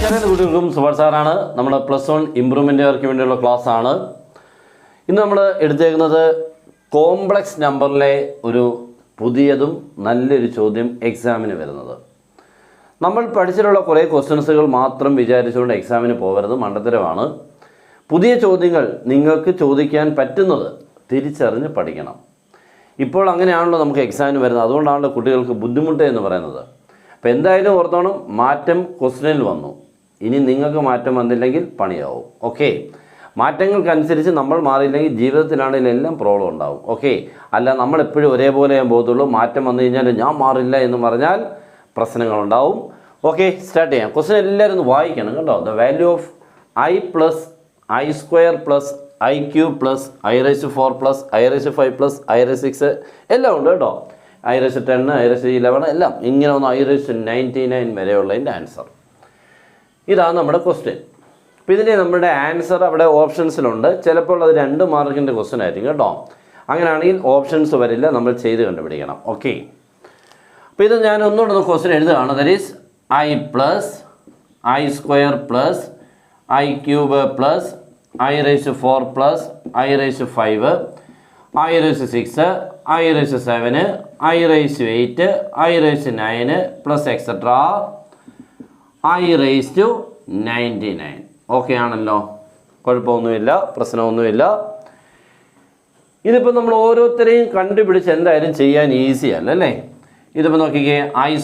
നമസ്കാരം, കുട്ടികൾക്കും സുഭാഷ് സാറാണ്. നമ്മുടെ +1 ഇമ്പ്രൂവ്മെൻറ്റുകാർക്ക് വേണ്ടിയുള്ള ക്ലാസ് ആണ്. ഇന്ന് നമ്മൾ എടുത്തേക്കുന്നത് കോംപ്ലക്സ് നമ്പറിലെ ഒരു പുതിയതും നല്ലൊരു ചോദ്യം എക്സാമിന് വരുന്നത്. നമ്മൾ പഠിച്ചിട്ടുള്ള കുറേ ക്വസ്റ്റ്യൻസുകൾ മാത്രം വിചാരിച്ചുകൊണ്ട് എക്സാമിന് പോകരുത്, മണ്ടത്തരമാണ്. പുതിയ ചോദ്യങ്ങൾ നിങ്ങൾക്ക് ചോദിക്കാൻ പറ്റുന്നത് തിരിച്ചറിഞ്ഞ് പഠിക്കണം. ഇപ്പോൾ അങ്ങനെയാണല്ലോ നമുക്ക് എക്സാമിന് വരുന്നത്. അതുകൊണ്ടാണല്ലോ കുട്ടികൾക്ക് ബുദ്ധിമുട്ട് എന്ന് പറയുന്നത്. അപ്പോൾ എന്തായാലും ഓർത്തോണം, മാറ്റം ക്വസ്റ്റ്യനിൽ വന്നു. ഇനി നിങ്ങൾക്ക് മാറ്റം വന്നില്ലെങ്കിൽ പണിയാവും. ഓക്കെ, മാറ്റങ്ങൾക്കനുസരിച്ച് നമ്മൾ മാറിയില്ലെങ്കിൽ ജീവിതത്തിലാണെങ്കിലും എല്ലാം പ്രോബ്ലം ഉണ്ടാവും. ഓക്കെ, അല്ല നമ്മളെപ്പോഴും ഒരേപോലെ ഞാൻ പോകത്തുള്ളൂ, മാറ്റം വന്നു കഴിഞ്ഞാൽ ഞാൻ മാറില്ല എന്ന് പറഞ്ഞാൽ പ്രശ്നങ്ങളുണ്ടാവും. ഓക്കെ, സ്റ്റാർട്ട് ചെയ്യാം. ക്വസ്റ്റ്യൻ എല്ലാവരും ഒന്ന് വായിക്കണം കേട്ടോ. The value of i plus i² plus i³ plus i⁴ plus i⁵ plus i�6 എല്ലാം ഉണ്ട് കേട്ടോ. i⁻10 i⁻11 എല്ലാം ഇങ്ങനെ ഒന്ന് i�99 വരെയുള്ളതിൻ്റെ ആൻസർ. ഇതാണ് നമ്മുടെ ക്വസ്റ്റ്യൻ. അപ്പോൾ ഇതിൻ്റെ നമ്മുടെ ആൻസർ അവിടെ ഓപ്ഷൻസിലുണ്ട്. ചിലപ്പോൾ അത് 2 മാർക്കിൻ്റെ ക്വസ്റ്റ്യൻ ആയിരിക്കും കേട്ടോ. അങ്ങനെയാണെങ്കിൽ ഓപ്ഷൻസ് വരില്ല, നമ്മൾ ചെയ്ത് കണ്ടുപിടിക്കണം. ഓക്കെ, അപ്പോൾ ഇത് ഞാൻ ഒന്നുകൂടെ ക്വസ്റ്റ്യൻ എഴുതുകയാണ്. That is i plus i² plus i³ plus i⁴ plus i⁵, i�6, i�7, i�8, i�9 plus etcetera i�99. Okay ആണല്ലോ, കുഴപ്പമൊന്നുമില്ല, പ്രശ്നമൊന്നുമില്ല. ഇതിപ്പോൾ നമ്മൾ ഓരോരുത്തരെയും കണ്ടുപിടിച്ച് എന്തായാലും ചെയ്യാൻ ഈസി അല്ല അല്ലേ. ഇതിപ്പോൾ നോക്കിക്കേ, i²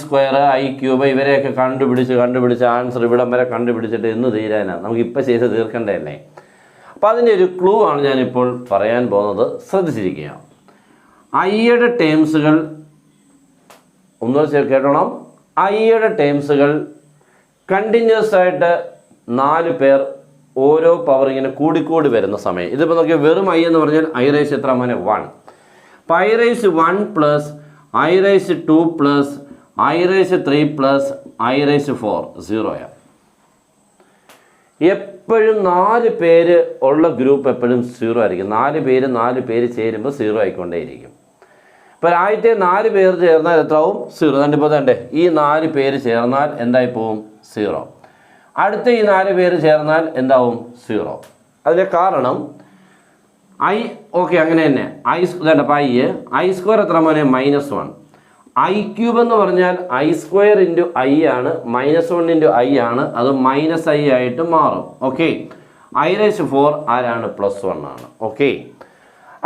i³ ഇവരെയൊക്കെ കണ്ടുപിടിച്ച് ആൻസർ ഇവിടം വരെ കണ്ടുപിടിച്ചിട്ട് എന്ന് തീരാനാണ്, നമുക്കിപ്പോൾ ചെയ്ത് തീർക്കേണ്ടതല്ലേ. അപ്പോൾ അതിൻ്റെ ഒരു ക്ലൂ ആണ് ഞാനിപ്പോൾ പറയാൻ പോകുന്നത്. ശ്രദ്ധിച്ചിരിക്കുക. ഐയുടെ ടേംസുകൾ ഒന്നുകൂടെ കേട്ടോണം. ഐയുടെ ടേംസുകൾ കണ്ടിന്യൂസ് ആയിട്ട് 4 പേർ ഓരോ പവർ ഇങ്ങനെ കൂടിക്കൂടി വരുന്ന സമയം. ഇതിപ്പോൾ നോക്കിയാൽ വെറും ഐ എന്ന് പറഞ്ഞാൽ i⁻ എത്ര മോനെ 1. അപ്പോൾ i⁻1 plus i⁻2 plus i⁻3 plus i⁻4 0. എപ്പോഴും 4 പേര് ഉള്ള ഗ്രൂപ്പ് എപ്പോഴും 0 ആയിരിക്കും. 4 പേര് ചേരുമ്പോൾ 0 ആയിക്കൊണ്ടേയിരിക്കും. ഇപ്പോൾ ആദ്യത്തെ 4 പേർ ചേർന്നാൽ എത്രയാവും? 0. കണ്ടിപ്പോൾ തന്നെ ഈ 4 പേര് ചേർന്നാൽ എന്തായി പോവും? 0. അടുത്ത ഈ 4 പേര് ചേർന്നാൽ എന്താവും? 0. അതിൻ്റെ കാരണം ഓക്കെ അങ്ങനെ തന്നെ അപ്പോൾ i² എത്ര മോനെ? -1. i³ എന്ന് പറഞ്ഞാൽ i² × i ആണ്, -1 × i ആണ്, അത് -i ആയിട്ട് മാറും. ഓക്കെ, i⁻4 ആരാണ്? +1 ആണ്. ഓക്കെ,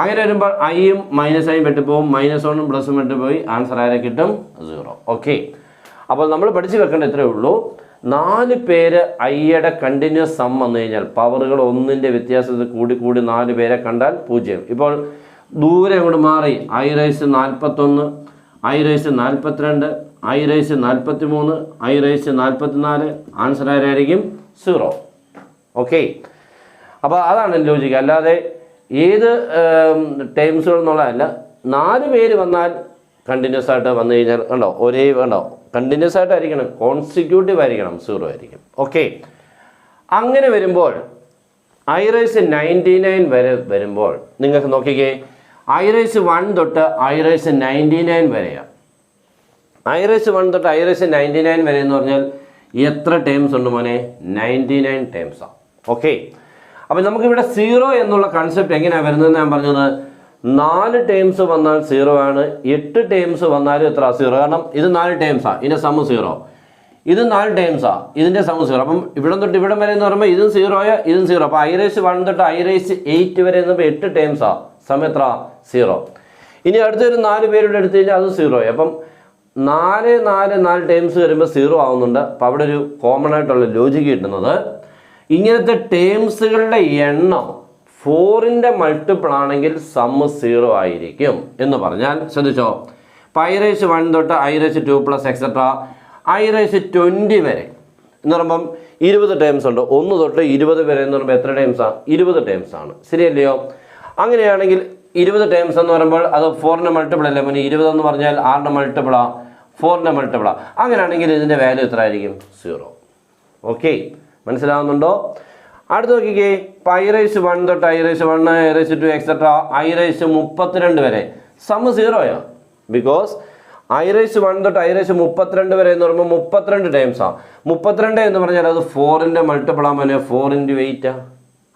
അങ്ങനെ വരുമ്പോൾ ഐയും -iയും വെട്ടിപ്പോവും, -1ഉം +ഉം വെട്ടിപ്പോയി, ആൻസർ ആരെ കിട്ടും? 0. ഓക്കെ, അപ്പോൾ നമ്മൾ പഠിച്ചു വെക്കേണ്ട ഇത്രയേ ഉള്ളൂ. 4 പേര് ഐയുടെ കണ്ടിന്യൂസ് സം വന്നു കഴിഞ്ഞാൽ പവറുകൾ 1ൻ്റെ വ്യത്യാസത്തിൽ കൂടി 4 പേരെ കണ്ടാൽ 0. ഇപ്പോൾ ദൂരെ അങ്ങോട്ട് മാറി i⁻41, i⁻42, i⁻43, i⁻44, answer ആരായിരിക്കും? 0. ഓക്കെ, അപ്പോൾ അതാണ് ലോജിക്ക്. അല്ലാതെ ഏത് ടൈംസുകൾ എന്നുള്ളതല്ല. 4 പേര് വന്നാൽ കണ്ടിന്യൂസ് ആയിട്ട് വന്നു കഴിഞ്ഞാൽ കണ്ടോ, കണ്ടിന്യൂസ് ആയിട്ടായിരിക്കണം, കോൺസിക്യൂട്ടീവ് ആയിരിക്കണം, 0 ആയിരിക്കും. ഓക്കെ, അങ്ങനെ വരുമ്പോൾ i⁻99 വരെ വരുമ്പോൾ നിങ്ങൾക്ക് നോക്കിക്കേ, i⁻1 തൊട്ട് i⁻99 വരെയാണ്. i⁻1 തൊട്ട് i⁻99 വരെ എന്ന് പറഞ്ഞാൽ എത്ര ടേംസ് ഉണ്ട് മോനെ? 99 ടേംസാണ്. ഓക്കെ, അപ്പോൾ നമുക്കിവിടെ 0 എന്നുള്ള കൺസെപ്റ്റ് എങ്ങനെയാണ് വരുന്നതെന്ന് ഞാൻ പറഞ്ഞത്. 4 ടേംസ് വന്നാൽ 0 ആണ്, 8 ടേംസ് വന്നാലും എത്ര? 0. കാരണം ഇത് 4 ടേംസാണ്, ഇതിൻ്റെ സം 0. ഇത് 4 ടേംസാണ്, ഇതിൻ്റെ സം 0. അപ്പം ഇവിടെ തൊട്ട് ഇവിടം വരെ എന്ന് പറയുമ്പോൾ ഇതും 0, ഇതും 0. അപ്പോൾ i⁻1 തൊട്ട് i⁻8 വരെ എന്ന് പറയുമ്പോൾ 8 ടേംസാണ്, സം എത്ര? 0. ഇനി അടുത്തൊരു 4 പേരുടെ എടുത്തു കഴിഞ്ഞാൽ അത് 0. അപ്പം 4 ടേംസ് വരുമ്പോൾ 0 ആവുന്നുണ്ട്. അപ്പോൾ അവിടെ ഒരു കോമൺ ആയിട്ടുള്ള ലോജിക്ക് കിട്ടുന്നത്, ഇങ്ങനത്തെ ടേംസുകളുടെ എണ്ണം 4ൻ്റെ മൾട്ടിപ്പിൾ ആണെങ്കിൽ സം 0 ആയിരിക്കും എന്ന് പറഞ്ഞാൽ ശ്രദ്ധിച്ചോ. അപ്പോൾ i⁻1 തൊട്ട് i⁻2 പ്ലസ് എക്സെട്ര i⁻20 വരെ എന്ന് പറയുമ്പം 20 ടേംസ് ഉണ്ട്. 1 തൊട്ട് 20 വരെ എന്ന് പറയുമ്പോൾ എത്ര ടേംസാണ്? 20 ടേംസാണ്. ശരിയല്ലയോ? അങ്ങനെയാണെങ്കിൽ 20 ടേംസ് എന്ന് പറയുമ്പോൾ അത് 4ൻ്റെ മൾട്ടിപ്പിൾ അല്ലേ മോനെ? 20 എന്ന് പറഞ്ഞാൽ 6ൻ്റെ മൾട്ടിപ്പിളാ, 4ൻ്റെ മൾട്ടിപ്പിളാ. അങ്ങനെയാണെങ്കിൽ ഇതിൻ്റെ വാല്യൂ എത്ര ആയിരിക്കും? 0. ഓക്കെ, മനസ്സിലാവുന്നുണ്ടോ? അടുത്ത് നോക്കിക്കേ, i⁻1 തൊട്ട് i⁻1 i⁻2 എക്സെട്ര i⁻32 വരെ സം 0 ബിക്കോസ് i1 തൊട്ട് i32 വരെ എന്ന് പറയുമ്പോൾ 32 ടൈംസാണ്. 32 എന്ന് പറഞ്ഞാൽ അത് 4ൻ്റെ മൾട്ടിപ്പിൾ ആകുമ്പോൾ 4 × 8.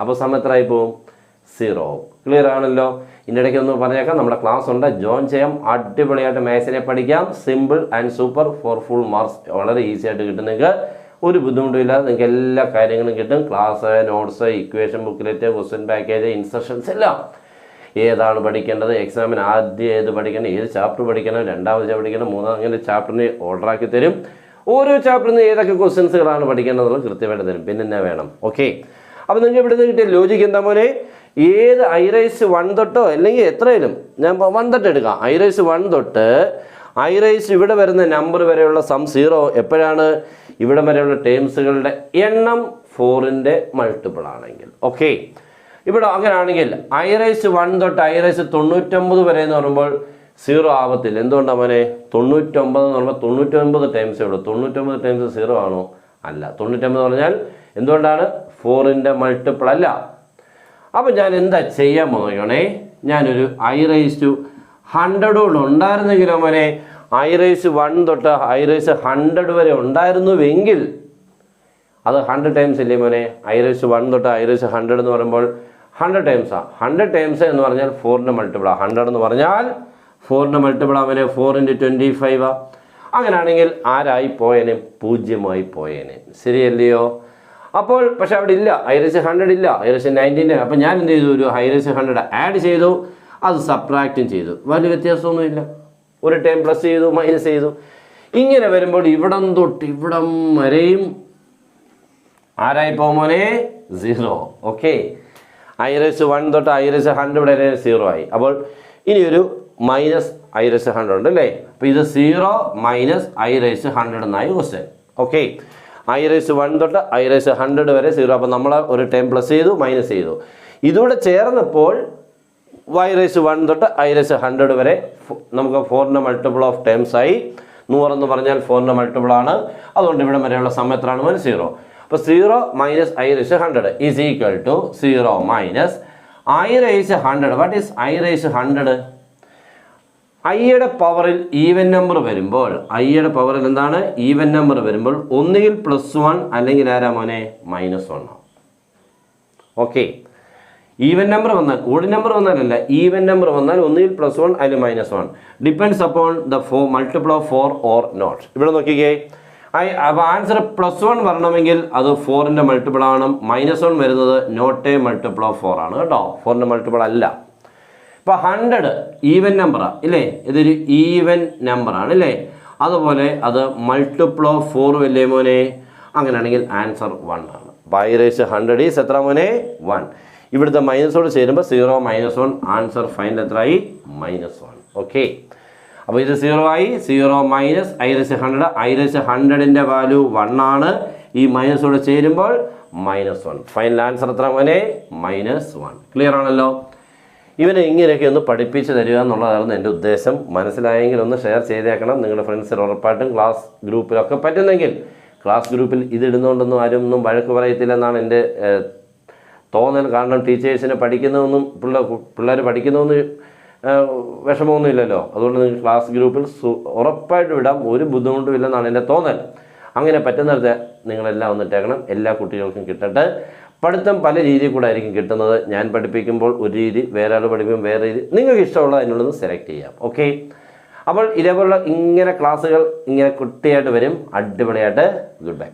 അപ്പോൾ സമയം എത്രയായി പോവും? 0. ക്ലിയർ ആണല്ലോ. ഇതിൻ്റെ ഇടയ്ക്ക് ഒന്ന് പറഞ്ഞേക്കാം, നമ്മുടെ ക്ലാസ് ഉണ്ട്, ജോയിൻ ചെയ്യാം. അടിപൊളിയായിട്ട് മാത്സിനെ പഠിക്കാം. Simple and super for full marks വളരെ ഈസി ആയിട്ട് കിട്ടും. നിങ്ങൾക്ക് ഒരു ബുദ്ധിമുട്ടുമില്ലാതെ നിങ്ങൾക്ക് എല്ലാ കാര്യങ്ങളും കിട്ടും. Class, notes, equation booklet, question package, instructions എല്ലാം. ഏതാണ് പഠിക്കേണ്ടത്, എക്സാമിന് ആദ്യം ഏത് പഠിക്കണം, ഏത് ചാപ്റ്റർ പഠിക്കണം, രണ്ടാമത് പഠിക്കണം, മൂന്നാമത്, അങ്ങനെ ചാപ്റ്ററിന് ഓർഡറാക്കി തരും. ഓരോ ചാപ്റ്ററിൽ നിന്ന് ഏതൊക്കെ ക്വസ്റ്റ്യൻസുകളാണ് പഠിക്കേണ്ടതെന്നുള്ളത് കൃത്യമായിട്ട് തരും. പിന്നെ എന്നാ വേണം? ഓക്കെ. അപ്പോൾ നിങ്ങൾക്ക് ഇവിടെ നിന്ന് കിട്ടിയ ലോജിക്ക് എന്താ മോനെ? ഏത് i1 തൊട്ടോ അല്ലെങ്കിൽ എത്രയിലും, ഞാൻ 1 തൊട്ട് എടുക്കാം. i1 തൊട്ട് ഇവിടെ വരുന്ന നമ്പർ വരെയുള്ള സം 0 എപ്പോഴാണ്? ഇവിടെ വരെയുള്ള ടേംസുകളുടെ എണ്ണം 4ൻ്റെ മൾട്ടിപ്പിൾ ആണെങ്കിൽ. ഓക്കെ. ഇവിടെ അങ്ങനെയാണെങ്കിൽ i1 തൊട്ട് i99 വരെ എന്ന് പറയുമ്പോൾ 0 ആവത്തില്ല. എന്തുകൊണ്ടാണ് മോനെ? 99 എന്ന് പറയുമ്പോൾ 99 ടൈംസേ ഉള്ളൂ. 99 ടൈംസ് 0 ആണോ? അല്ല. 99 പറഞ്ഞാൽ എന്തുകൊണ്ടാണ്? 4ൻ്റെ മൾട്ടിപ്പിൾ അല്ല. അപ്പോൾ ഞാൻ എന്താ ചെയ്യാൻ പോകുകയാണേ? ഞാനൊരു i100 ഉണ്ടായിരുന്നെങ്കിലോ മോനെ, i1 തൊട്ട് i100 വരെ ഉണ്ടായിരുന്നുവെങ്കിൽ അത് 100 ടൈംസ് ഇല്ലേ മോനെ? i1 തൊട്ട് i100 എന്ന് പറയുമ്പോൾ 100 ടൈംസാണ്. 100 ടൈംസ് എന്ന് പറഞ്ഞാൽ 4ൻ്റെ മൾട്ടിപ്പിളാണ്. 100 എന്ന് പറഞ്ഞാൽ 4ൻ്റെ മൾട്ടിപ്പിളാണ് മോനെ. 4 × 25. അങ്ങനെയാണെങ്കിൽ ആരായി പോയേനെ? 0 പോയേനെ. ശരിയല്ലയോ? അപ്പോൾ പക്ഷെ അവിടെ ഇല്ല, i100 ഇല്ല, i190. അപ്പം ഞാൻ എന്ത് ചെയ്തു? ഒരു i100 ആഡ് ചെയ്തു, അത് സബ്ട്രാക്റ്റും ചെയ്തു. വലിയ വ്യത്യാസമൊന്നുമില്ല. ഒരു ടൈം പ്ലസ് ചെയ്തു, മൈനസ് ചെയ്തു. ഇങ്ങനെ വരുമ്പോൾ ഇവിടം തൊട്ട് ഇവിടം വരെയും ആരായി പോകുമോനെ? 0. ഓക്കെ. i1 തൊട്ട് i100 വരെ 0 ആയി. അപ്പോൾ ഇനിയൊരു മൈനസ് i100 ഉണ്ട് അല്ലേ? അപ്പോൾ ഇത് 0 മൈനസ് i100 എന്നായി ക്വസ്റ്റ്യൻ. ഓക്കെ. i1 തൊട്ട് i100 വരെ 0. അപ്പോൾ നമ്മൾ ഒരു ടൈം പ്ലസ് ചെയ്തു, മൈനസ് ചെയ്തു. ഇതുകൂടെ ചേർന്നപ്പോൾ y1 തൊട്ട് i100 വരെ നമുക്ക് 4ൻ്റെ മൾട്ടിപ്പിൾ ഓഫ് ടൈംസ് ആയി. 100 എന്ന് പറഞ്ഞാൽ 4ൻ്റെ മൾട്ടിപ്പിൾ ആണ്. അതുകൊണ്ട് ഇവിടെ വരെയുള്ള സമയത്താണ് 0. അപ്പോൾ 0 minus i100 is equal to 0 minus i100. What is i100? ഐയുടെ പവറിൽ ഈവൻ നമ്പർ വരുമ്പോൾ, ഐയുടെ പവറിൽ എന്താണ്? ഈവൻ നമ്പർ വരുമ്പോൾ ഒന്നുകിൽ +1 അല്ലെങ്കിൽ ആരാ മോനെ? -1. ഓക്കെ. ഈവൻ നമ്പർ വന്നാൽ, ഓഡ് നമ്പർ വന്നാലല്ല, ഈവൻ നമ്പർ വന്നാൽ ഒന്നുകിൽ +1 അല്ലെങ്കിൽ -1. Depends upon the multiple of 4 or not. ഇവിടെ നോക്കിക്കേ. അപ്പോൾ ആൻസർ +1 വരണമെങ്കിൽ അത് 4ൻ്റെ മൾട്ടിപ്പിൾ ആണ്. -1 വരുന്നത് നോട്ട് എ മൾട്ടിപ്പിൾ ഓഫ് 4 ആണ് കേട്ടോ. 4ൻ്റെ മൾട്ടിപ്പിൾ അല്ല. ഇപ്പോൾ 100 ഈവൻ നമ്പറാണ് ഇല്ലേ? ഇതൊരു ഈവൻ നമ്പറാണ് ഇല്ലേ? അതുപോലെ അത് മൾട്ടിപ്പിൾ ഓഫ് 4 അല്ലേ മോനെ? അങ്ങനെയാണെങ്കിൽ ആൻസർ 1 ആണ്. i100 ഈസ് എത്ര മോനെ? 1. ഇവിടുത്തെ മൈനസോട് ചേരുമ്പോൾ 0 -1 ആൻസർ ഫൈനൽ എത്രയായി? -1. ഓക്കെ. അപ്പോൾ ഇത് 0 ആയി. 0 മൈനസ് i100. i100ൻ്റെ വാല്യൂ 1 ആണ്. ഈ മൈനസോട് ചേരുമ്പോൾ -1. ഫൈനൽ ആൻസർ എത്ര മോനെ? -1. ക്ലിയർ ആണല്ലോ? ഇവനെ ഇങ്ങനെയൊക്കെ ഒന്ന് പഠിപ്പിച്ച് തരിക എന്നുള്ളതായിരുന്നു എൻ്റെ ഉദ്ദേശം. മനസ്സിലായെങ്കിൽ ഒന്ന് ഷെയർ ചെയ്തേക്കണം. നിങ്ങളുടെ ഫ്രണ്ട്സിൽ ഉറപ്പായിട്ടും ക്ലാസ് ഗ്രൂപ്പിലൊക്കെ പറ്റുന്നെങ്കിൽ. ക്ലാസ് ഗ്രൂപ്പിൽ ഇതിടുന്നുകൊണ്ടൊന്നും ആരും ഒന്നും വഴക്ക് പറയത്തില്ലെന്നാണ് എൻ്റെ തോന്നൽ. കാരണം ടീച്ചേഴ്സിനെ പഠിക്കുന്നതൊന്നും പിള്ളേർ പഠിക്കുന്നതൊന്നും വിഷമമൊന്നും ഇല്ലല്ലോ. അതുകൊണ്ട് നിങ്ങൾ ക്ലാസ് ഗ്രൂപ്പിൽ ഉറപ്പായിട്ട് വിടാം. ഒരു ബുദ്ധിമുട്ടും ഇല്ലെന്നാണ് എൻ്റെ തോന്നൽ. അങ്ങനെ പറ്റുന്നിടത്ത് നിങ്ങളെല്ലാം ഒന്നിട്ടേക്കണം. എല്ലാ കുട്ടികൾക്കും കിട്ടട്ടെ. പഠിത്തം പല രീതിയിൽ കൂടെ ആയിരിക്കും കിട്ടുന്നത്. ഞാൻ പഠിപ്പിക്കുമ്പോൾ ഒരു രീതി, വേറെ ആൾ പഠിപ്പിക്കുമ്പോൾ വേറെ രീതി. നിങ്ങൾക്ക് ഇഷ്ടമുള്ള അതിനുള്ളത് സെലക്ട് ചെയ്യാം. ഓക്കെ. അപ്പോൾ ഇതേപോലുള്ള ഇങ്ങനെ ക്ലാസ്സുകൾ ഇങ്ങനെ കുട്ടിയായിട്ട് വരും. അടിപൊളിയായിട്ട്. Good bye.